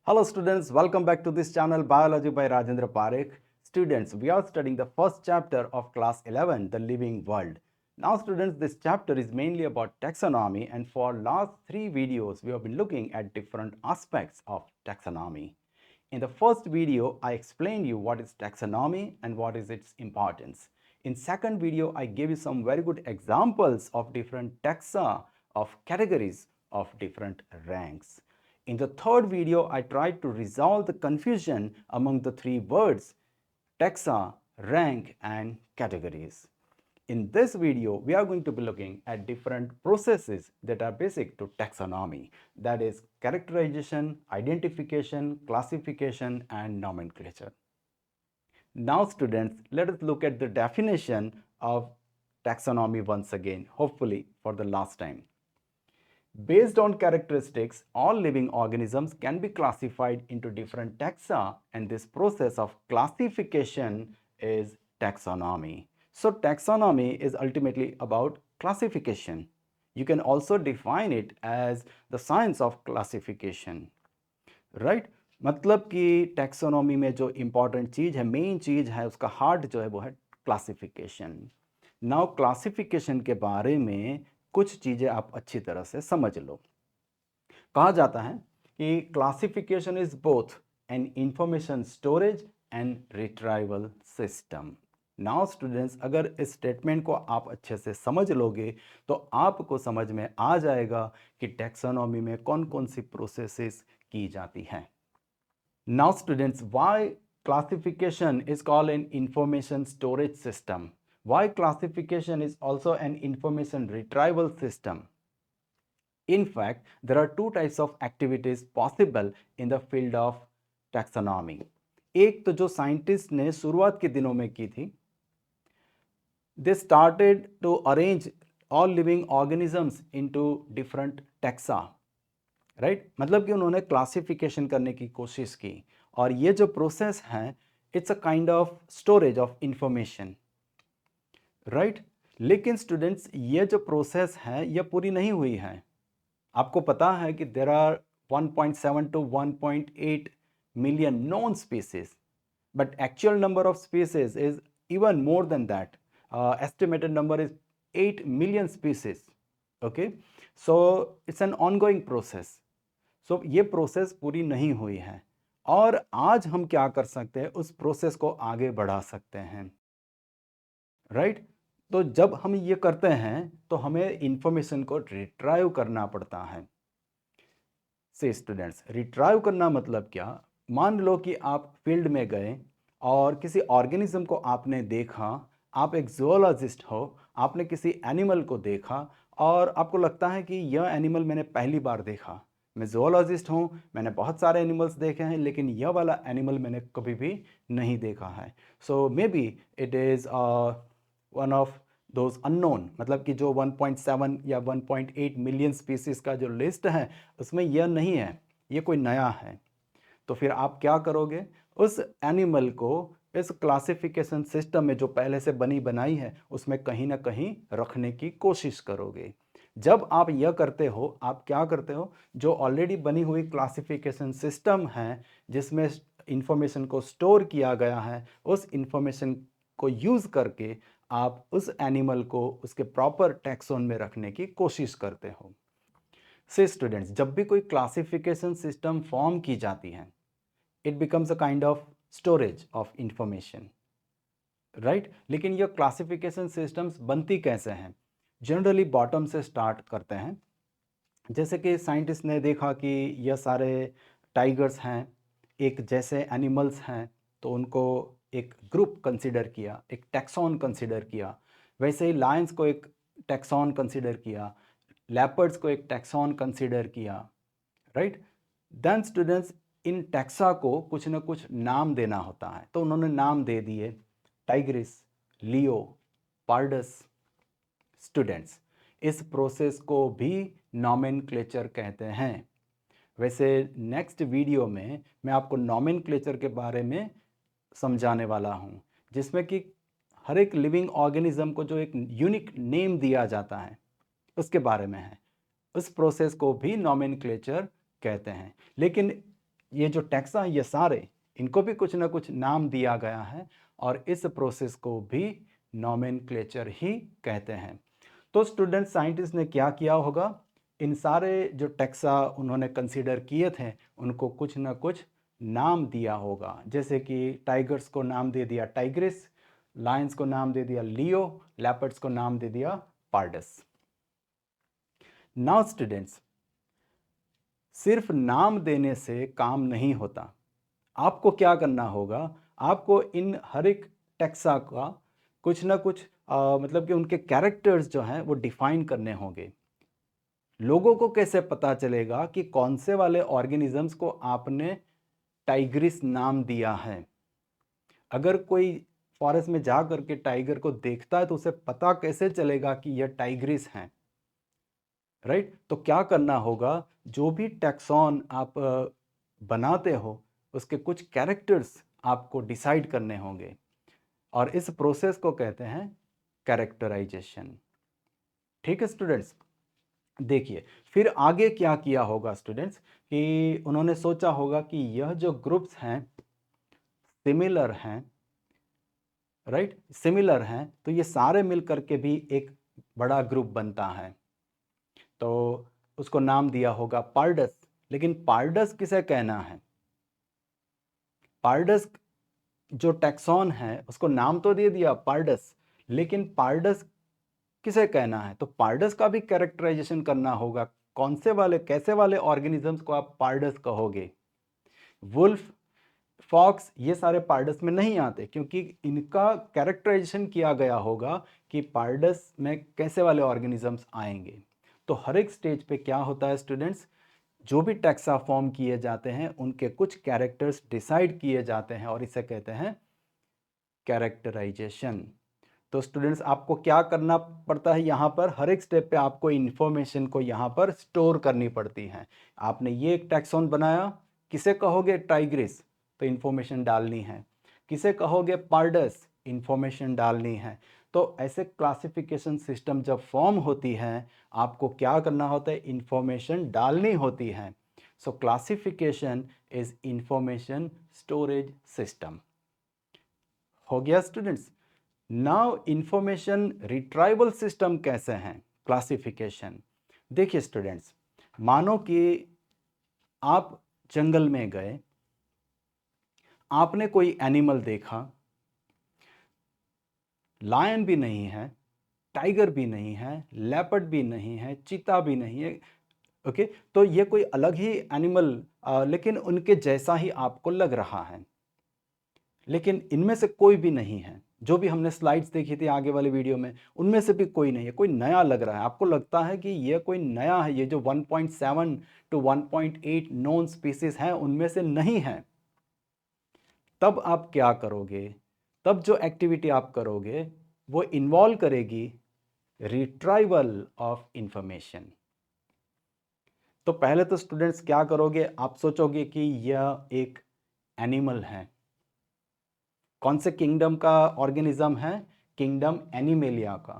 Hello students, welcome back to this channel Biology by Rajendra Parekh. Students, we are studying the first chapter of class 11, The Living World. Now students, this chapter is mainly about taxonomy, and for last 3 videos we have been looking at different aspects of taxonomy. In the first video, I explained you what is taxonomy and what is its importance. In second video, I gave you some very good examples of different taxa of categories of different ranks. In the third video, I tried to resolve the confusion among the 3 words taxa, rank and categories. In this video, we are going to be looking at different processes that are basic to taxonomy, that is characterization, identification, classification and nomenclature. Now students, let us look at the definition of taxonomy once again, hopefully for the last time. Based on characteristics, all living organisms can be classified into different taxa, and this process of classification is taxonomy. So taxonomy is ultimately about classification. You can also define it as the science of classification, right? मतलब कि taxonomy में जो important चीज़ है, main चीज़ है, उसका heart जो है वो है क्लासिफिकेशन. नाउ क्लासिफिकेशन के बारे में कुछ चीज़ें आप अच्छी तरह से समझ लो. कहा जाता है कि classification is both an information storage and retrieval system. Now students, अगर इस स्टेटमेंट को आप अच्छे से समझ लोगे तो आपको समझ में आ जाएगा कि टैक्सोनॉमी में कौन कौन सी प्रोसेसेस की जाती हैं. Now students, why classification is called an information storage system? Why classification is also an information retrieval system? In fact, there are 2 types of activities possible in the field of taxonomy. एक तो जो scientist ने शुरुआत के दिनों में की थी, they started to arrange all living organisms into different taxa, right? मतलब कि उन्होंने क्लासिफिकेशन करने की कोशिश की, और ये जो प्रोसेस है, it's a kind of storage of information, right? लेकिन स्टूडेंट्स, ये जो प्रोसेस है ये पूरी नहीं हुई है. आपको पता है कि there are 1.7 to 1.8 million known species, but actual number of species is even more than that. Estimated number is 8 million species. Okay, so it's an ongoing process. So ये प्रोसेस पूरी नहीं हुई है, और आज हम क्या कर सकते हैं, उस प्रोसेस को आगे बढ़ा सकते हैं, राइट? तो जब हम ये करते हैं तो हमें इंफॉर्मेशन को रिट्राइव करना पड़ता है. से स्टूडेंट्स, रिट्राइव करना मतलब क्या? मान लो कि आप फील्ड में गए और किसी ऑर्गेनिज्म को आपने देखा, आप एक जूलॉजिस्ट हो, आपने किसी एनिमल को देखा और आपको लगता है कि यह एनिमल मैंने पहली बार देखा. मैं जूलॉजिस्ट हूँ, मैंने बहुत सारे एनिमल्स देखे हैं, लेकिन यह वाला एनिमल मैंने कभी भी नहीं देखा है. So maybe it is one of those unknown, मतलब कि जो 1.7 या 1.8 मिलियन स्पीसीज का जो लिस्ट है उसमें यह नहीं है, ये कोई नया है. तो फिर आप क्या करोगे? उस एनिमल को इस क्लासिफिकेशन सिस्टम में जो पहले से बनी बनाई है उसमें कहीं ना कहीं रखने की कोशिश करोगे. जब आप यह करते हो, आप क्या करते हो? जो ऑलरेडी बनी हुई क्लासिफिकेशन सिस्टम है जिसमें इंफॉर्मेशन को स्टोर किया गया है, उस इंफॉर्मेशन को यूज़ करके आप उस एनिमल को उसके प्रॉपर टैक्सोन में रखने की कोशिश करते हो. से स्टूडेंट्स, जब भी कोई क्लासिफिकेशन सिस्टम फॉर्म की जाती है, it becomes a kind of storage of information, right? लेकिन ये क्लासिफिकेशन सिस्टम्स बनती कैसे हैं? जनरली बॉटम से स्टार्ट करते हैं. जैसे कि साइंटिस्ट ने देखा कि यह सारे टाइगर्स हैं, एक जैसे एनिमल्स हैं, तो उनको एक ग्रुप कंसिडर किया, एक टैक्सॉन कंसिडर किया. वैसे ही लायंस को एक टैक्सॉन कंसिडर किया, लेपर्ड्स को एक टैक्सॉन कंसिडर किया, राइट? देन स्टूडेंट्स, इन टैक्सा को कुछ ना कुछ नाम देना होता है, तो उन्होंने नाम दे दिए टाइग्रिस, लियो, पार्डस. स्टूडेंट्स, इस प्रोसेस को भी नॉमेनक्लेचर कहते हैं. वैसे नेक्स्ट वीडियो में मैं आपको नॉमेनक्लेचर के बारे में समझाने वाला हूँ, जिसमें कि हर एक लिविंग ऑर्गेनिज्म को जो एक यूनिक नेम दिया जाता है उसके बारे में है. उस प्रोसेस को भी नॉमेनक्लेचर कहते हैं. लेकिन ये जो टैक्सा है ये सारे, इनको भी कुछ ना कुछ नाम दिया गया है और इस प्रोसेस को भी नोमेनक्लेचर ही कहते हैं। तो स्टूडेंट साइंटिस्ट ने क्या किया होगा, इन सारे जो टैक्सा उन्होंने कंसीडर किए थे उनको कुछ ना कुछ नाम दिया होगा। जैसे कि टाइगर्स को नाम दे दिया टाइग्रिस, लायंस को नाम दे दिया लियो, लेपर्ड्स को नाम दे दिया पार्डस। नाउ स्टूडेंट्स, सिर्फ नाम देने से काम नहीं होता, आपको क्या करना होगा, आपको इन हर एक टैक्सा का कुछ ना कुछ मतलब कि उनके कैरेक्टर्स जो हैं वो डिफाइन करने होंगे। लोगों को कैसे पता चलेगा कि कौन से वाले ऑर्गेनिजम्स को आपने टाइग्रिस नाम दिया है? अगर कोई फॉरेस्ट में जा करके टाइगर को देखता है तो उसे पता कैसे चलेगा कि यह टाइग्रिस हैं? राइट? तो क्या करना होगा, जो भी टैक्सॉन आप बनाते हो उसके कुछ कैरेक्टर्स आपको डिसाइड करने होंगे और इस प्रोसेस को कहते हैं कैरेक्टराइजेशन। ठीक है स्टूडेंट्स, देखिए फिर आगे क्या किया होगा स्टूडेंट्स, कि उन्होंने सोचा होगा कि यह जो ग्रुप्स हैं सिमिलर हैं, राइट, सिमिलर हैं, तो ये सारे मिल करके भी एक बड़ा ग्रुप बनता है। तो उसको नाम दिया होगा पार्डस। लेकिन पार्डस किसे कहना है? पार्डस जो टैक्सॉन है उसको नाम तो दे दिया पार्डस, लेकिन पार्डस किसे कहना है? तो पार्डस का भी कैरेक्टराइजेशन करना होगा। कौन से वाले, कैसे वाले ऑर्गेनिजम्स को आप पार्डस कहोगे? वुल्फ, फॉक्स, ये सारे पार्डस में नहीं आते, क्योंकि इनका कैरेक्टराइजेशन किया गया होगा कि पार्डस में कैसे वाले ऑर्गेनिजम्स आएंगे। तो हर एक स्टेज पे क्या होता है स्टूडेंट्स, जो भी टैक्सा फॉर्म किए जाते हैं उनके कुछ कैरेक्टर्स डिसाइड किए जाते हैं और इसे कहते हैं कैरेक्टराइजेशन। तो स्टूडेंट्स आपको क्या करना पड़ता है, यहाँ पर हर एक स्टेप पे आपको इन्फॉर्मेशन को यहाँ पर स्टोर करनी पड़ती है। आपने ये एक टैक्सॉन बनाया, किसे कहोगे टाइग्रिस, तो इन्फॉर्मेशन डालनी है। किसे कहोगे पार्डस, इन्फॉर्मेशन डालनी है। तो ऐसे क्लासिफिकेशन सिस्टम जब फॉर्म होती है, आपको क्या करना होता है, इन्फॉर्मेशन डालनी होती है। सो classification is information storage system. हो गया students. Now information retrieval system कैसे हैं, क्लासिफिकेशन। देखिए स्टूडेंट्स, मानो कि आप जंगल में गए, आपने कोई एनिमल देखा, लायन भी नहीं है, टाइगर भी नहीं है, लेपर्ड भी नहीं है, चीता भी नहीं है, ओके, तो ये कोई अलग ही एनिमल लेकिन उनके जैसा ही आपको लग रहा है, लेकिन इनमें से कोई भी नहीं है। जो भी हमने स्लाइड्स देखी थी आगे वाले वीडियो में, उनमें से भी कोई नहीं है, कोई नया लग रहा है, आपको लगता है कि ये कोई नया है, ये जो 1.7 to 1.8 नॉन स्पीसीज हैं उनमें से नहीं है। तब आप क्या करोगे, तब जो एक्टिविटी आप करोगे वो इन्वॉल्व करेगी रिट्राइवल ऑफ इंफॉर्मेशन। तो पहले तो स्टूडेंट्स क्या करोगे, आप सोचोगे कि यह एक एनिमल है। कौन से किंगडम का ऑर्गेनिज्म है? किंगडम एनिमेलिया का,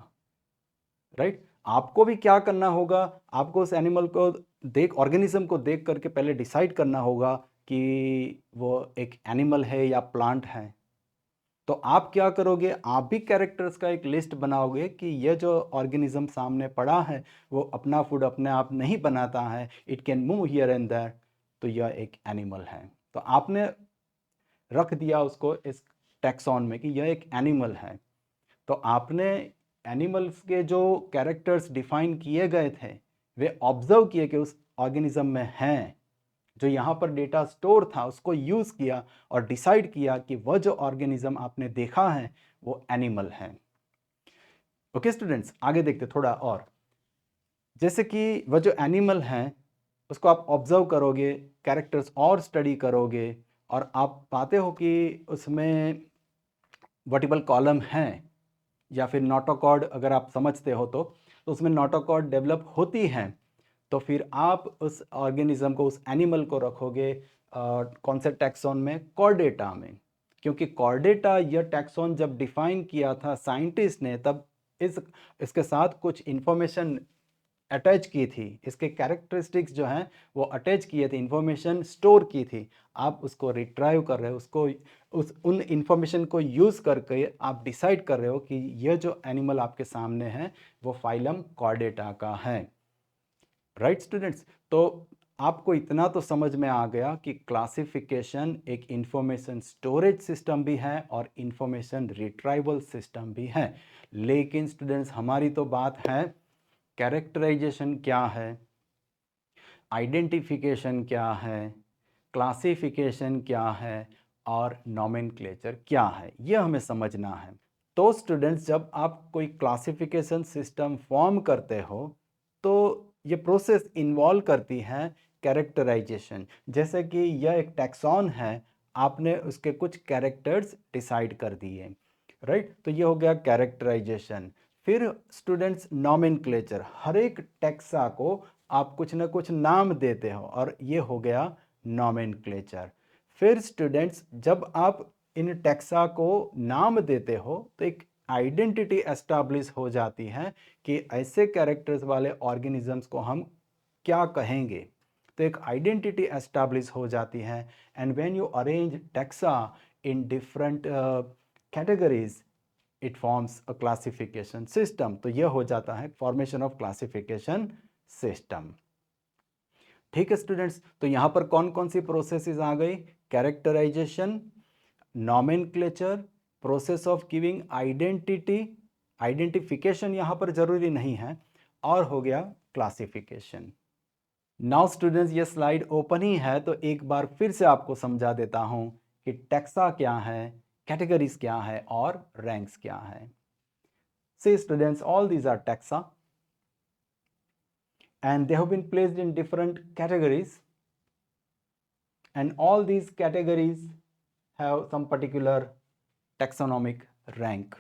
राइट। आपको भी क्या करना होगा, आपको उस एनिमल को देख, ऑर्गेनिज्म को देख करके पहले डिसाइड करना होगा कि वो एक एनिमल है या प्लांट है। तो आप क्या करोगे, आप भी कैरेक्टर्स का एक लिस्ट बनाओगे कि ये जो ऑर्गेनिज्म सामने पड़ा है वो अपना फूड अपने आप नहीं बनाता है, it can move here and there, तो यह एक एनिमल है। तो आपने रख दिया उसको इस टैक्सॉन में कि यह एक एनिमल है। तो आपने एनिमल्स के जो कैरेक्टर्स डिफाइन किए गए थे वे ऑब्जर्व किए कि उस ऑर्गेनिज्म में हैं, जो यहाँ पर डेटा स्टोर था उसको यूज़ किया और डिसाइड किया कि वह जो ऑर्गेनिज्म आपने देखा है वो एनिमल है। ओके स्टूडेंट्स, आगे देखते थोड़ा और। जैसे कि वह जो एनिमल है उसको आप ऑब्जर्व करोगे, कैरेक्टर्स और स्टडी करोगे और आप पाते हो कि उसमें वर्टिबल कॉलम हैं या फिर नोटोकॉर्ड अगर आप समझते हो तो उसमें नोटोकॉर्ड डेवलप होती हैं। तो फिर आप उस ऑर्गेनिज्म को, उस एनिमल को रखोगे कौन से टैक्सॉन में? कॉर्डेटा में। क्योंकि कॉर्डेटा यह टैक्सॉन जब डिफाइन किया था साइंटिस्ट ने, तब इसके साथ कुछ इंफॉर्मेशन अटैच की थी, इसके कैरेक्टरिस्टिक्स जो हैं वो अटैच किए थे, इंफॉर्मेशन स्टोर की थी, आप उसको रिट्राइव कर रहे हो, उसको उन इंफॉर्मेशन को यूज़ करके आप डिसाइड कर रहे हो कि यह जो एनिमल आपके सामने है वो फाइलम कॉर्डेटा का है। राइट स्टूडेंट्स, तो आपको इतना तो समझ में आ गया कि क्लासिफिकेशन एक इंफॉर्मेशन स्टोरेज सिस्टम भी है और इंफॉर्मेशन रिट्राइवल सिस्टम भी है। लेकिन स्टूडेंट्स हमारी तो बात है कैरेक्टराइजेशन क्या है, आइडेंटिफिकेशन क्या है, क्लासिफिकेशन क्या है और नॉमेनक्लेचर क्या है, यह हमें समझना है। तो स्टूडेंट्स जब आप कोई क्लासिफिकेशन सिस्टम फॉर्म करते हो तो ये प्रोसेस इन्वॉल्व करती है कैरेक्टराइजेशन। जैसे कि यह एक टैक्सॉन है, आपने उसके कुछ कैरेक्टर्स डिसाइड कर दिए, राइट, तो ये हो गया कैरेक्टराइजेशन। फिर स्टूडेंट्स नॉमेनक्लेचर, हर एक टैक्सा को आप कुछ ना कुछ नाम देते हो और ये हो गया नॉमेनक्लेचर। फिर स्टूडेंट्स जब आप इन टैक्सा को नाम देते हो तो एक आइडेंटिटी एस्टैब्लिश हो जाती है कि ऐसे कैरेक्टर्स वाले ऑर्गेनिजम्स को हम क्या कहेंगे, तो एक आइडेंटिटी एस्टैब्लिश हो जाती है। And when you arrange taxa in different categories it forms a classification system. तो यह हो जाता है फॉर्मेशन ऑफ क्लासिफिकेशन सिस्टम। ठीक है स्टूडेंट्स, तो यहां पर कौन कौन सी प्रोसेसेस आ गई, characterization, nomenclature, process of giving identity, identification यहां पर जरूरी नहीं है, और हो गया क्लासिफिकेशन। नाउ स्टूडेंट्स ये स्लाइड ओपन ही है तो एक बार फिर से आपको समझा देता हूं कि टैक्सा क्या है, कैटेगरीज क्या है और रैंक्स क्या है। See students, all these are taxa and they have been placed in different categories, and all these categories have some particular taxonomic rank.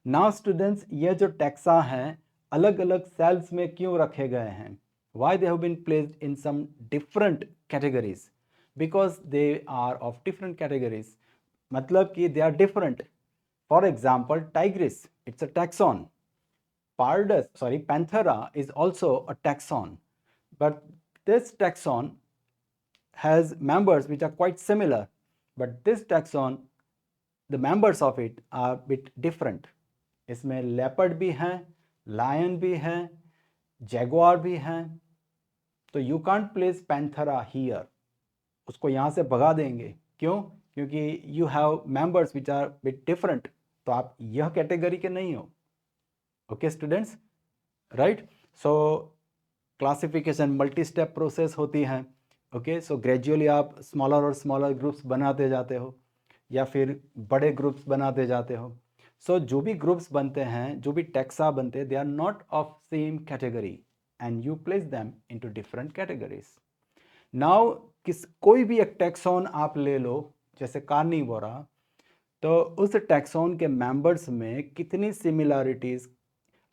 Now students, ये जो टैक्सा हैं अलग अलग सेल्स में क्यों रखे गए हैं, why they have been placed in some different categories, because they are of different categories, मतलब कि they are different. For example, tigris, it's a taxon. Panthera is also a taxon, but this taxon has members which are quite similar, but this taxon, the members of it are a bit different. इसमें leopard भी हैं, lion भी हैं, jaguar भी हैं, तो you can't place Panthera here. उसको यहाँ से भगा देंगे, क्यों? क्योंकि you have members which are bit different, तो आप यह कैटेगरी के नहीं हो। ओके स्टूडेंट्स, राइट, सो क्लासिफिकेशन मल्टी स्टेप प्रोसेस होती है। ओके, सो ग्रेजुअली आप स्मॉलर और स्मॉलर ग्रुप्स बनाते जाते हो या फिर बड़े ग्रुप्स बनाते जाते हो। सो जो भी ग्रुप्स बनते हैं, जो भी टैक्सा बनते हैं, they are not of same category and you place them into different categories. Now कोई भी एक टैक्सॉन आप ले लो, जैसे कार्निवोरा, तो उस टैक्सॉन के मेंबर्स में कितनी सिमिलैरिटीज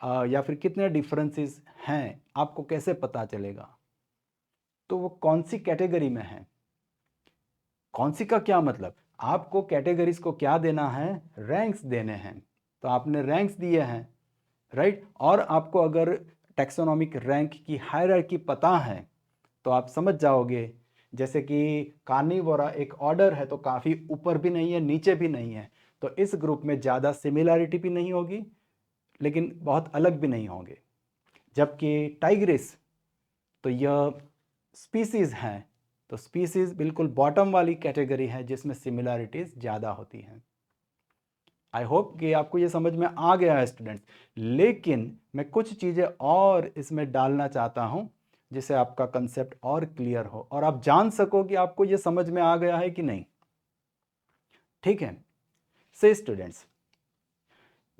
या फिर कितने डिफरेंसेस हैं आपको कैसे पता चलेगा, तो वो कौन सी कैटेगरी में है। कौन सी का क्या मतलब, आपको कैटेगरीज को क्या देना है, रैंक्स देने हैं, तो आपने रैंक्स दिए हैं, राइट। और आपको अगर टैक्सोनॉमिक रैंक की हायरार्की पता है तो आप समझ जाओगे, जैसे कि कार्निवोरा एक ऑर्डर है तो काफ़ी ऊपर भी नहीं है नीचे भी नहीं है, तो इस ग्रुप में ज़्यादा सिमिलैरिटी भी नहीं होगी लेकिन बहुत अलग भी नहीं होंगे। जबकि टाइग्रिस, तो यह स्पीसीज हैं, तो स्पीसीज बिल्कुल बॉटम वाली कैटेगरी है जिसमें सिमिलैरिटीज ज़्यादा होती हैं। आई होप कि आपको ये समझ में आ गया है स्टूडेंट्स, लेकिन मैं कुछ चीज़ें और इसमें डालना चाहता हूँ जिससे आपका कंसेप्ट और क्लियर हो और आप जान सको कि आपको ये समझ में आ गया है कि नहीं। ठीक है, से स्टूडेंट्स,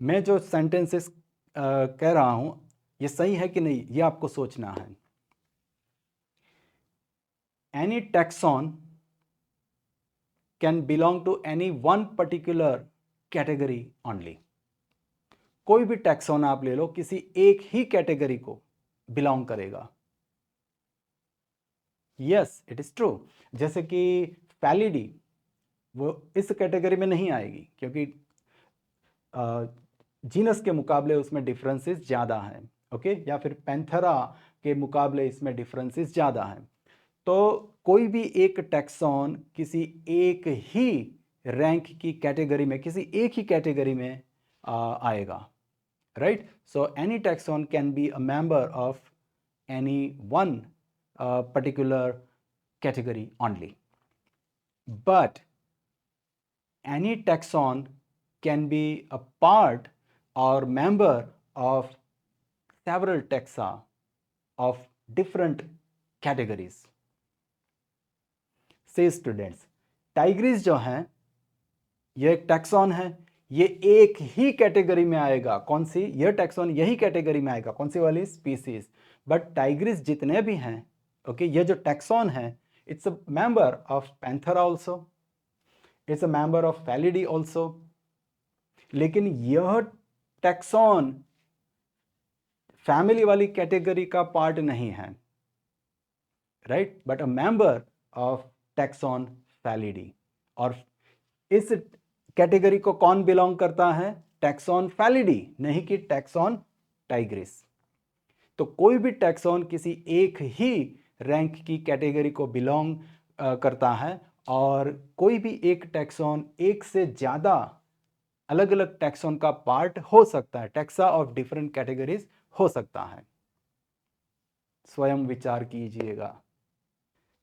मैं जो सेंटेंसेस कह रहा हूँ ये सही है कि नहीं, ये आपको सोचना है। Any taxon can belong to any one particular category only. कोई भी टैक्सॉन आप ले लो, किसी एक ही कैटेगरी को बिलोंग करेगा। Yes, it is true. जैसे कि पैलिडी, वो इस कैटेगरी में नहीं आएगी क्योंकि जीनस के मुकाबले उसमें डिफरेंसेस ज़्यादा हैं। ओके, या फिर पैंथेरा के मुकाबले इसमें डिफरेंसेस ज़्यादा हैं। तो कोई भी एक टैक्सॉन किसी एक ही रैंक की कैटेगरी में, किसी एक ही कैटेगरी में आएगा, right? So any taxon can be a member of any one particular category only. But any taxon can be a part or member of several taxa of different categories. Say students, Tigris जो हैं ये एक taxon है, ये एक ही category में आएगा। कौन सी? यह टैक्सॉन यही कैटेगरी में आएगा। कौन सी वाली? स्पीसीज। बट टाइग्रिस जितने भी हैं, ओके, ये जो टैक्सॉन है, it's a member of Panthera also, it's a member of Felidae also. लेकिन यह टैक्सॉन फैमिली वाली कैटेगरी का पार्ट नहीं है, right, but a member of taxon Felidae. और इस कैटेगरी को कौन बिलोंग करता है? टैक्सॉन फैलिडी, नहीं कि टैक्सॉन टाइग्रिस। तो कोई भी टैक्सॉन किसी एक ही रैंक की कैटेगरी को बिलोंग करता है, और कोई भी एक टैक्सॉन एक से ज़्यादा अलग अलग टैक्सॉन का पार्ट हो सकता है, टैक्सा ऑफ डिफरेंट कैटेगरीज हो सकता है। स्वयं विचार कीजिएगा।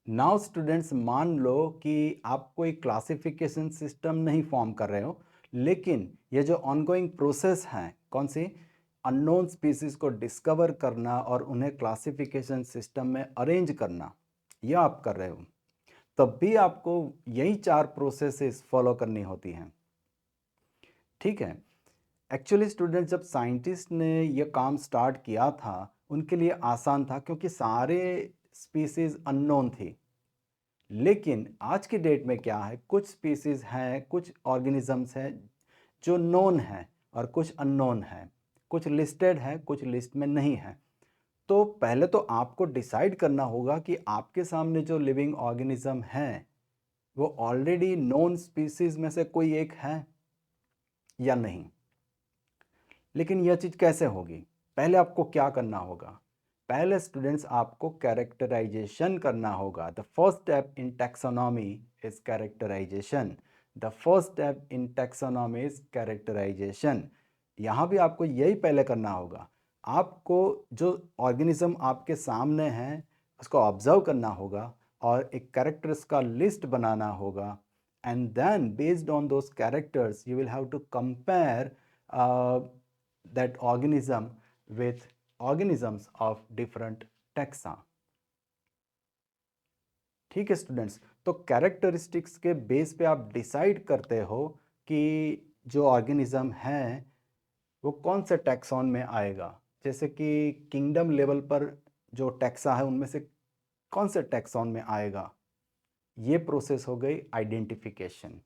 नाउ स्टूडेंट्स, मान लो कि आप कोई क्लासिफिकेशन सिस्टम नहीं फॉर्म कर रहे हो, लेकिन ये जो ऑनगोइंग प्रोसेस है, कौन सी? अननोन स्पीसीज को डिस्कवर करना और उन्हें क्लासिफिकेशन सिस्टम में अरेंज करना, यह आप कर रहे हो, तब भी आपको यही 4 प्रोसेसेस फॉलो करनी होती हैं, ठीक है? एक्चुअली स्टूडेंट्स, जब साइंटिस्ट ने यह काम स्टार्ट किया था, उनके लिए आसान था क्योंकि सारे स्पीसीज अननोन थी। लेकिन आज की डेट में क्या है, कुछ स्पीसीज हैं, कुछ ऑर्गेनिजम्स हैं जो नोन हैं और कुछ अननोन हैं, कुछ लिस्टेड है, कुछ लिस्ट में नहीं है। तो पहले तो आपको डिसाइड करना होगा कि आपके सामने जो लिविंग ऑर्गेनिज्म है वो ऑलरेडी नोन स्पीसीज में से कोई एक है या नहीं। लेकिन यह चीज़ कैसे होगी? पहले आपको क्या करना होगा? पहले स्टूडेंट्स आपको कैरेक्टराइजेशन करना होगा। The first step in taxonomy is characterization. The first step in taxonomy is characterization. यहाँ भी आपको यही पहले करना होगा। आपको जो ऑर्गेनिज्म आपके सामने है उसको ऑब्जर्व करना होगा और एक कैरेक्टर्स का लिस्ट बनाना होगा, and then based on those characters you will have to compare that organism with organisms of different taxa. ठीक है स्टूडेंट्स, तो कैरेक्टरिस्टिक्स के बेस पे आप डिसाइड करते हो कि जो ऑर्गेनिज्म है वो कौन से टैक्सॉन में आएगा। जैसे कि किंगडम लेवल पर जो टैक्सा है उनमें से कौन से टैक्सॉन में आएगा, ये प्रोसेस हो गई आइडेंटिफिकेशन।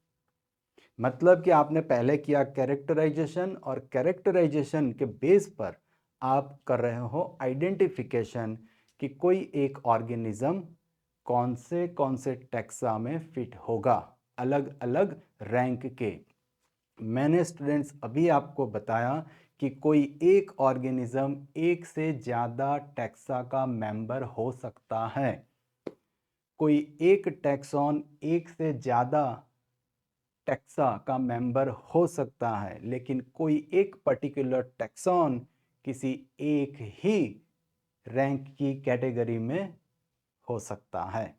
मतलब कि आपने पहले किया कैरेक्टराइजेशन, और कैरेक्टराइजेशन के बेस पर आप कर रहे हो आइडेंटिफिकेशन कि कोई एक ऑर्गेनिज्म कौन से टैक्सा में फिट होगा, अलग अलग रैंक के। मैंने स्टूडेंट्स अभी आपको बताया कि कोई एक ऑर्गेनिज्म एक से ज़्यादा टैक्सा का मेंबर हो सकता है। कोई एक टैक्सॉन एक से ज़्यादा टैक्सा का मेंबर हो सकता है, लेकिन कोई एक पर्टिकुलर टैक्सॉन किसी एक ही रैंक की कैटेगरी में हो सकता है।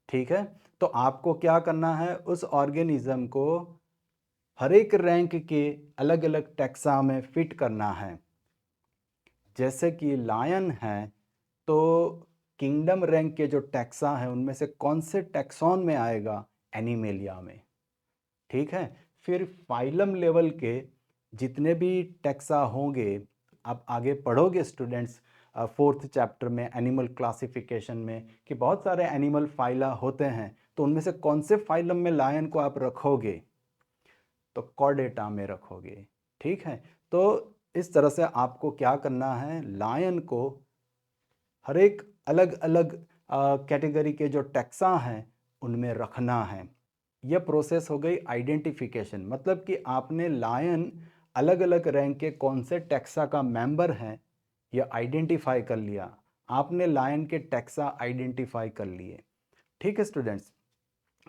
ठीक है, तो आपको क्या करना है, उस ऑर्गेनिज्म को हर एक रैंक के अलग अलग टैक्सा में फिट करना है। जैसे कि लायन है, तो किंगडम रैंक के जो टैक्सा हैं उनमें से कौन से टैक्सॉन में आएगा? एनिमेलिया में। ठीक है, फिर फाइलम लेवल के जितने भी टैक्सा होंगे, आप आगे पढ़ोगे स्टूडेंट्स 4th चैप्टर में एनिमल क्लासिफिकेशन में कि बहुत सारे एनिमल फाइला होते हैं, तो उनमें से कौन से फाइलम में लायन को आप रखोगे? तो कॉर्डेटा में रखोगे। ठीक है, तो इस तरह से आपको क्या करना है, लायन को हर एक अलग अलग कैटेगरी के जो टैक्सा हैं उनमें रखना है। यह प्रोसेस हो गई आइडेंटिफिकेशन। मतलब कि आपने लायन अलग अलग रैंक के कौन से टैक्सा का मेंबर हैं यह आइडेंटिफाई कर लिया। आपने लायन के टैक्सा आइडेंटिफाई कर लिए। ठीक है स्टूडेंट्स,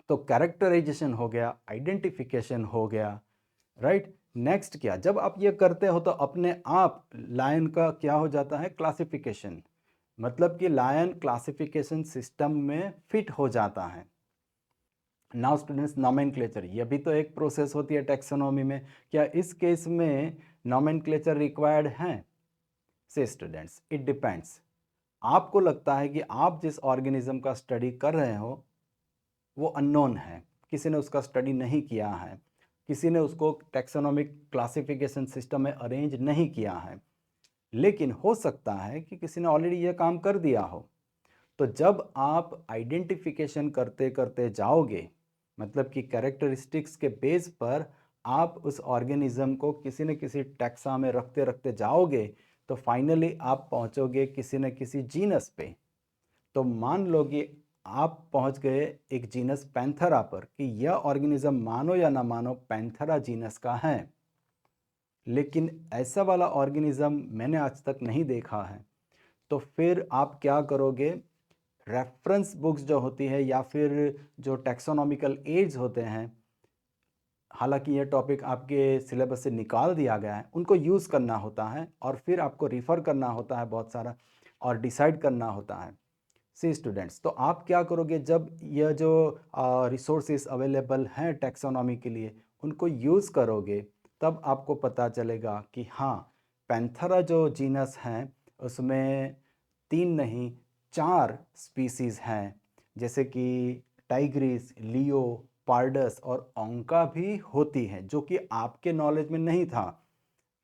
तो कैरेक्टराइजेशन हो गया, आइडेंटिफिकेशन हो गया, राइट। नेक्स्ट क्या, जब आप ये करते हो तो अपने आप लायन का क्या हो जाता है, क्लासिफिकेशन, मतलब कि लायन क्लासिफिकेशन सिस्टम में फिट हो जाता है। नाउ स्टूडेंट्स, नॉमेनक्लेचर, यह भी तो एक प्रोसेस होती है टैक्सोनॉमी में। क्या इस केस में नॉमेनक्लेचर रिक्वायर्ड है? से स्टूडेंट्स, इट डिपेंड्स। आपको लगता है कि आप जिस ऑर्गेनिज्म का स्टडी कर रहे हो वो अननोन है, किसी ने उसका स्टडी नहीं किया है, किसी ने उसको टैक्सोनॉमिक क्लासिफिकेशन सिस्टम में अरेंज नहीं किया है, लेकिन हो सकता है कि किसी ने ऑलरेडी ये काम कर दिया हो। तो जब आप आइडेंटिफिकेशन करते करते जाओगे, मतलब कि कैरेक्टरिस्टिक्स के बेस पर आप उस ऑर्गेनिज्म को किसी न किसी टैक्सा में रखते रखते जाओगे, तो फाइनली आप पहुंचोगे किसी न किसी जीनस पे। तो मान लो कि आप पहुंच गए एक जीनस पैंथरा पर, कि यह ऑर्गेनिज्म मानो या ना मानो पैंथरा जीनस का है, लेकिन ऐसा वाला ऑर्गेनिज्म मैंने आज तक नहीं देखा है। तो फिर आप क्या करोगे, रेफरेंस बुक्स जो होती है या फिर जो टैक्सोनॉमिकल एड्स होते हैं, हालांकि ये टॉपिक आपके सिलेबस से निकाल दिया गया है, उनको यूज़ करना होता है और फिर आपको रिफ़र करना होता है बहुत सारा, और डिसाइड करना होता है। सी स्टूडेंट्स, तो आप क्या करोगे, जब यह जो रिसोर्सेज अवेलेबल हैं टैक्सोनॉमी के लिए उनको यूज़ करोगे, तब आपको पता चलेगा कि हाँ, पैंथरा जो जीनस हैं उसमें 3 नहीं 4 स्पीसीज़ हैं, जैसे कि टाइग्रिस, लियो, पार्डस और ओंका भी होती हैं, जो कि आपके नॉलेज में नहीं था।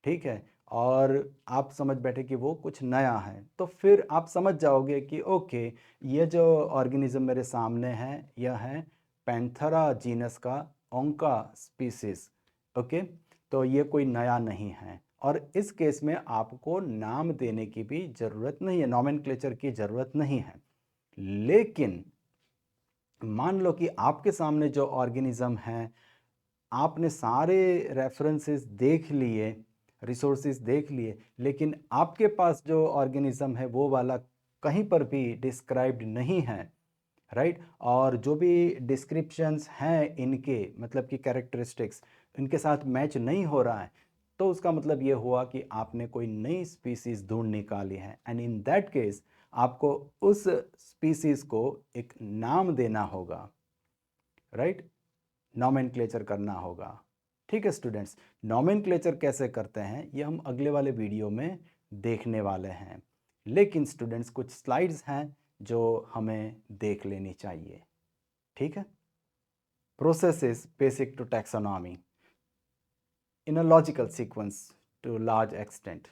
ठीक है, और आप समझ बैठे कि वो कुछ नया है, तो फिर आप समझ जाओगे कि ओके, ये जो ऑर्गेनिज्म मेरे सामने है यह है पैंथरा जीनस का ओंका स्पीसीज। ओके, तो ये कोई नया नहीं है, और इस केस में आपको नाम देने की भी ज़रूरत नहीं है, नॉमेनक्लेचर की ज़रूरत नहीं है। लेकिन मान लो कि आपके सामने जो ऑर्गेनिज्म है, आपने सारे रेफरेंसेस देख लिए, रिसोर्सेज देख लिए, लेकिन आपके पास जो ऑर्गेनिज्म है वो वाला कहीं पर भी डिस्क्राइब्ड नहीं है, राइट। और जो भी डिस्क्रिप्शंस हैं इनके, मतलब कि कैरेक्टरिस्टिक्स इनके साथ मैच नहीं हो रहा है, तो उसका मतलब ये हुआ कि आपने कोई नई स्पीसीज ढूंढ निकाली है, एंड इन दैट केस आपको उस स्पीसीज को एक नाम देना होगा, राइट, नॉमेनक्लेचर करना होगा। ठीक है स्टूडेंट्स, नॉमेनक्लेचर कैसे करते हैं ये हम अगले वाले वीडियो में देखने वाले हैं, लेकिन स्टूडेंट्स कुछ स्लाइड्स हैं जो हमें देख लेनी चाहिए। ठीक है, process is basic to taxonomy in a logical sequence to a large extent: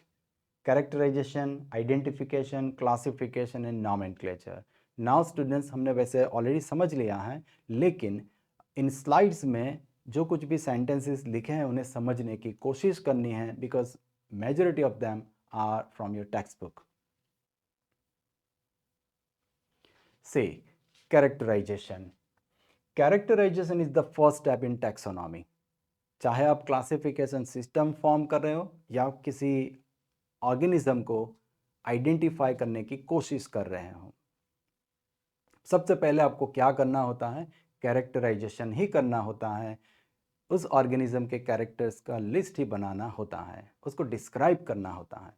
characterization, identification, classification and nomenclature. Now students, हमने वैसे ऑलरेडी समझ लिया है, लेकिन इन स्लाइड्स में जो कुछ भी सेंटेंसेस लिखे हैं उन्हें समझने की कोशिश करनी है, because majority of them are from your textbook. से characterization, characterization is the first step in taxonomy. चाहे आप क्लासिफिकेशन सिस्टम फॉर्म कर रहे हो या किसी ऑर्गेनिज्म को आइडेंटिफाई करने की कोशिश कर रहे हो, सबसे पहले आपको क्या करना होता है, कैरेक्टराइजेशन ही करना होता है। उस ऑर्गेनिज्म के कैरेक्टर्स का लिस्ट ही बनाना होता है, उसको डिस्क्राइब करना होता है।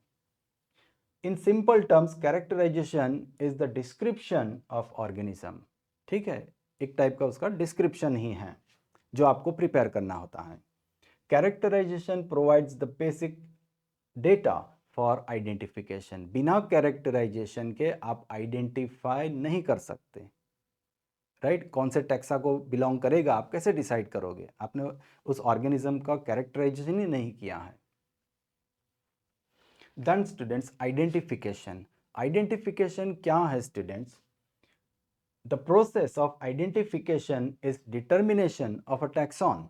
In simple terms, characterization is the description of organism. ठीक है, एक टाइप का उसका डिस्क्रिप्शन ही है जो आपको प्रिपेयर करना होता है। Characterization provides the basic data for identification. बिना कैरेक्टराइजेशन के आप आइडेंटिफाई नहीं कर सकते, राइट। कौन से टैक्सा को बिलोंग करेगा आप कैसे डिसाइड करोगे, आपने उस ऑर्गेनिज्म का कैरेक्टराइजेशन ही नहीं किया है। Then students, identification. आइडेंटिफिकेशन क्या है students? The process of identification is determination of a taxon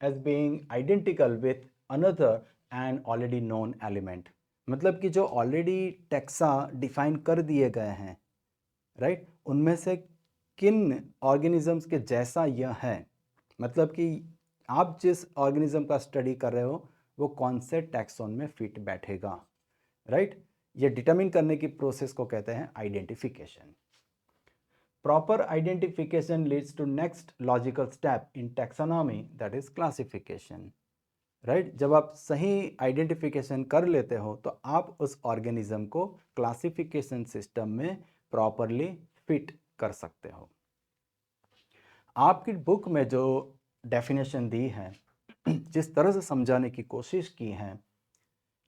as being identical with another and already known element। मतलब कि जो ऑलरेडी टैक्सा डिफाइन कर दिए गए हैं, राइट, उनमें से किन ऑर्गेनिजम्स के जैसा यह है, मतलब कि आप जिस ऑर्गेनिज्म का स्टडी कर रहे हो वो कौन से टैक्सोन में फिट बैठेगा, राइट। ये डिटरमिन करने की प्रोसेस को कहते हैं identification. Proper identification leads to next logical step in taxonomy, that is classification, right. जब आप सही आइडेंटिफिकेशन कर लेते हो तो आप उस ऑर्गेनिज्म को क्लासिफिकेशन सिस्टम में प्रॉपरली फिट कर सकते हो। आपकी बुक में जो डेफिनेशन दी है, जिस तरह से समझाने की कोशिश की है,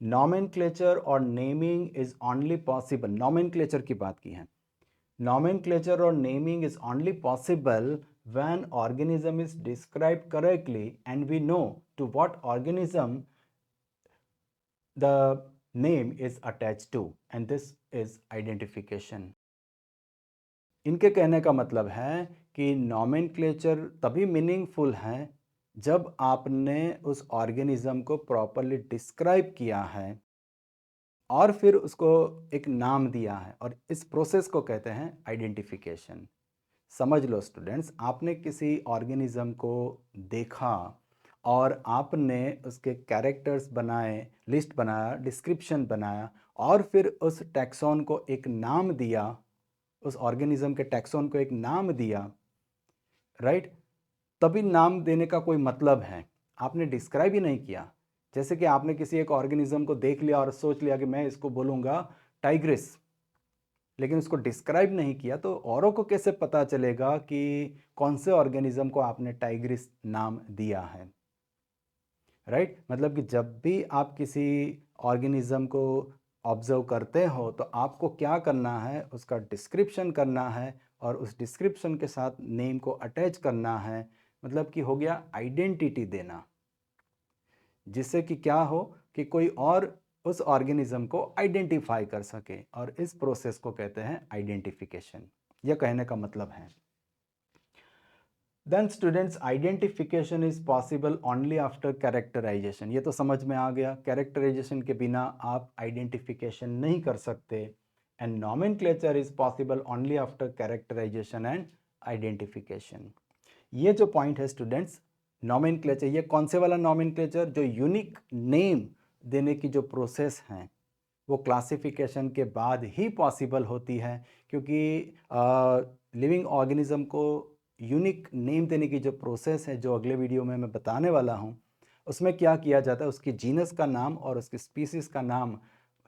नॉमेनक्लेचर और naming is only possible, nomenclature की बात की है, नॉमेनक्लेचर और naming is only possible when organism is described correctly and we know to what organism the name is attached to, and this is identification. इनके कहने का मतलब है कि नॉमेनक्लेचर तभी मीनिंगफुल है जब आपने उस ऑर्गेनिज्म को प्रॉपरली डिस्क्राइब किया है और फिर उसको एक नाम दिया है, और इस प्रोसेस को कहते हैं आइडेंटिफिकेशन। समझ लो स्टूडेंट्स, आपने किसी ऑर्गेनिज्म को देखा और आपने उसके कैरेक्टर्स बनाए, लिस्ट बनाया, डिस्क्रिप्शन बनाया, और फिर उस टैक्सोन को एक नाम दिया, उस ऑर्गेनिज्म के टैक्सोन को एक नाम दिया, राइट। तभी नाम देने का कोई मतलब है, आपने डिस्क्राइब ही नहीं किया। जैसे कि आपने किसी एक ऑर्गेनिज्म को देख लिया और सोच लिया कि मैं इसको बोलूँगा टाइग्रिस, लेकिन उसको डिस्क्राइब नहीं किया, तो औरों को कैसे पता चलेगा कि कौन से ऑर्गेनिज्म को आपने टाइग्रिस नाम दिया है, राइट। मतलब कि जब भी आप किसी ऑर्गेनिज्म को ऑब्जर्व करते हो तो आपको क्या करना है, उसका डिस्क्रिप्शन करना है और उस डिस्क्रिप्शन के साथ नेम को अटैच करना है। मतलब कि हो गया आइडेंटिटी देना, जिससे कि क्या हो कि कोई और उस ऑर्गेनिज्म को आइडेंटिफाई कर सके, और इस प्रोसेस को कहते हैं आइडेंटिफिकेशन। यह कहने का मतलब है। Then students, identification is possible only after characterization. ये तो समझ में आ गया, कैरेक्टराइजेशन के बिना आप आइडेंटिफिकेशन नहीं कर सकते। And nomenclature is possible only after characterization and identification. ये जो पॉइंट है स्टूडेंट्स, नॉमेनक्लेचर, ये कौन से वाला नॉमेनक्लेचर, जो यूनिक नेम देने की जो प्रोसेस है वो क्लासिफिकेशन के बाद ही पॉसिबल होती है, क्योंकि लिविंग ऑर्गेनिज्म को यूनिक नेम देने की जो प्रोसेस है, जो अगले वीडियो में मैं बताने वाला हूँ, उसमें क्या किया जाता है, उसकी जीनस का नाम और उसकी स्पीसीज का नाम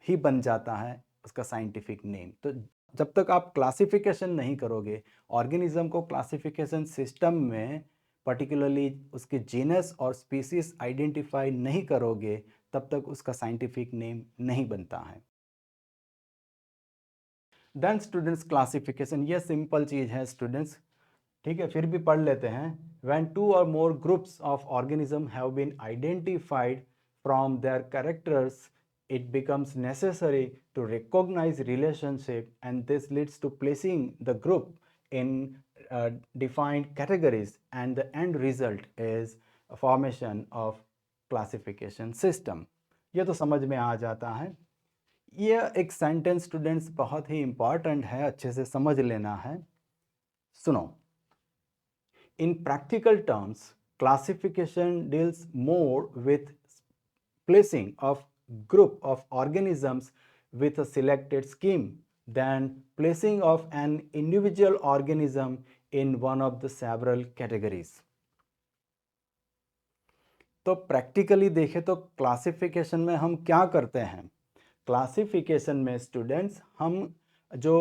ही बन जाता है उसका साइंटिफिक नेम। तो जब तक आप क्लासिफिकेशन नहीं करोगे, ऑर्गेनिज्म को क्लासिफिकेशन सिस्टम में पर्टिकुलरली उसके जीनस और स्पीसीज आइडेंटिफाई नहीं करोगे, तब तक उसका साइंटिफिक नेम नहीं बनता है। देन स्टूडेंट्स, क्लासिफिकेशन, ये सिंपल चीज़ है स्टूडेंट्स, ठीक है, फिर भी पढ़ लेते हैं। When two or more groups of organisms have been identified from their characters, it becomes necessary to recognize relationship, and this leads to placing the group in defined categories, and the end result is a formation of classification system. ये तो समझ में आ जाता है। ये एक sentence students बहुत ही important है, अच्छे से समझ लेना है। सुनो, in practical terms, classification deals more with placing of group of organisms with a selected scheme than placing of an individual organism in one of the several categories. तो practically देखें तो क्लासिफिकेशन में हम क्या करते हैं? क्लासिफिकेशन में students, हम जो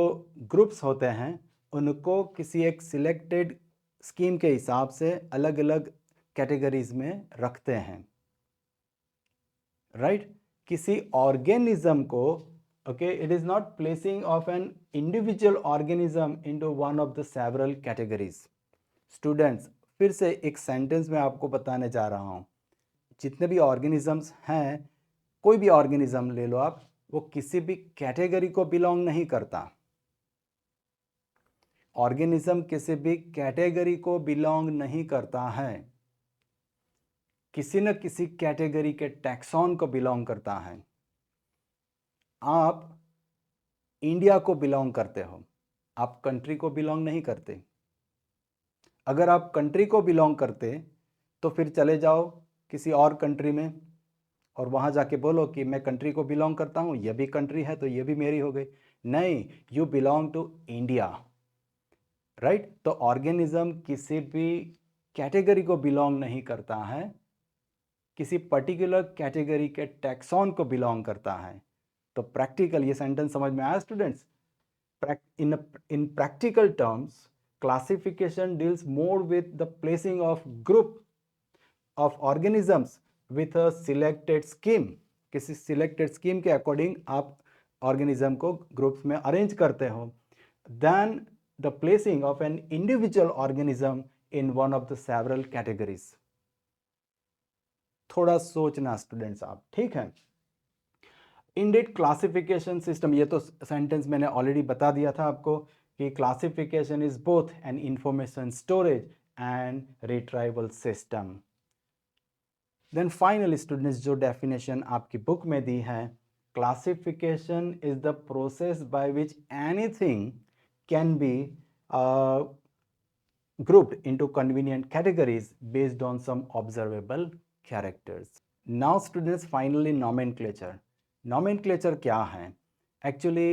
ग्रुप्स होते हैं उनको किसी एक सिलेक्टेड स्कीम के हिसाब से अलग अलग कैटेगरीज में रखते हैं, राइट। किसी ऑर्गेनिज्म को, okay, it is not placing of an individual organism into one of the several categories. Students, फिर से एक सेंटेंस में आपको बताने जा रहा हूं, जितने भी ऑर्गेनिजम्स हैं, कोई भी ऑर्गेनिज्म ले लो आप, वो किसी भी कैटेगरी को बिलोंग नहीं करता। ऑर्गेनिज्म किसी भी कैटेगरी को बिलोंग नहीं करता है, किसी न किसी कैटेगरी के टैक्सॉन को बिलोंग करता है। आप इंडिया को बिलोंग करते हो, आप कंट्री को बिलोंग नहीं करते। अगर आप कंट्री को बिलोंग करते तो फिर चले जाओ किसी और कंट्री में और वहाँ जाके बोलो कि मैं कंट्री को बिलोंग करता हूँ, ये भी कंट्री है तो ये भी मेरी हो गई। नहीं, you belong to India, right. तो ऑर्गेनिज्म किसी भी कैटेगरी को बिलोंग नहीं करता है, किसी पर्टिकुलर कैटेगरी के टैक्सॉन को बिलोंग करता है। तो प्रैक्टिकल, ये सेंटेंस समझ में आया students? In practical terms, classification deals more with the placing of group of organisms with a selected scheme. किसी selected scheme के according आप organism को groups में arrange करते हो, than the placing of an individual organism in one of the several categories. थोड़ा सोचना students आप, ठीक है। इंडेड क्लासिफिकेशन सिस्टम, ये तो सेंटेंस मैंने ऑलरेडी बता दिया था आपको कि classification is both an information storage and retrieval system. Then final students, जो डेफिनेशन आपकी बुक में दी है, classification is the process by which anything can be grouped into convenient categories based on some observable characters. Now students, finally nomenclature. Nomenclature क्या है? Actually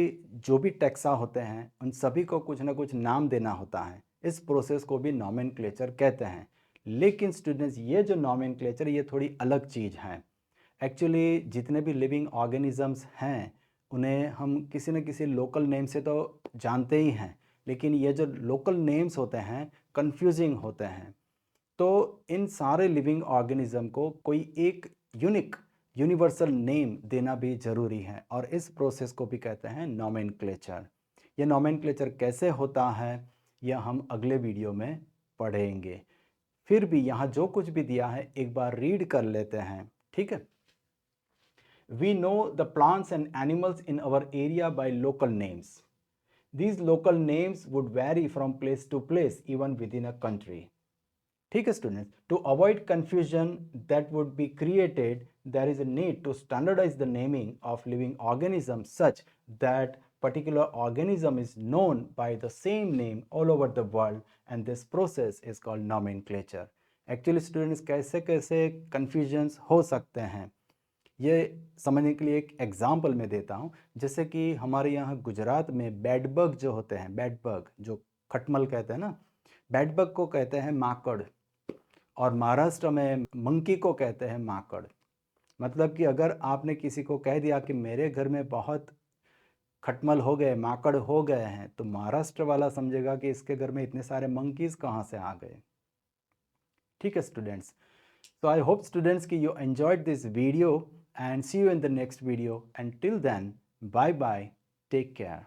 जो भी taxa होते हैं उन सभी को कुछ ना कुछ नाम देना होता है, इस प्रोसेस को भी नॉमेनक्लेचर कहते हैं। लेकिन स्टूडेंट्स, ये जो नॉमेनक्लेचर, ये थोड़ी अलग चीज़ है। एक्चुअली जितने भी लिविंग ऑर्गेनिजम्स हैं उन्हें हम किसी न किसी लोकल नेम से तो जानते ही हैं, लेकिन ये जो लोकल नेम्स होते हैं कंफ्यूजिंग होते हैं। तो इन सारे लिविंग ऑर्गेनिज्म को कोई एक यूनिक यूनिवर्सल नेम देना भी ज़रूरी है, और इस प्रोसेस को भी कहते हैं नॉमेनक्लेचर। ये नॉमेनक्लेचर कैसे होता है यह हम अगले वीडियो में पढ़ेंगे। फिर भी यहाँ जो कुछ भी दिया है एक बार रीड कर लेते हैं, ठीक है। We know the plants and animals in our area by local names. These local names would vary from place to place, even within a country. ठीक है students, to avoid confusion that would be created, there is a need to standardize the naming of living organism such that particular organism is known by the same name all over the world, and this process is called nomenclature. Actually students, कैसे कैसे confusions हो सकते हैं ये समझने के लिए एक एग्जाम्पल मैं देता हूँ। जैसे कि हमारे यहाँ गुजरात में बेडबग जो होते हैं, बेडबग जो खटमल कहते हैं ना, बेडबग को कहते हैं माकड़, और महाराष्ट्र में मंकी को कहते हैं माकड़। मतलब कि अगर आपने किसी को कह दिया कि मेरे घर में बहुत खटमल हो गए, माकड़ हो गए हैं, तो महाराष्ट्र वाला समझेगा कि इसके घर में इतने सारे मंकीज कहाँ से आ गए। ठीक है students, so I hope students कि you enjoyed this video, and see you in the next video. Until then, bye bye, take care.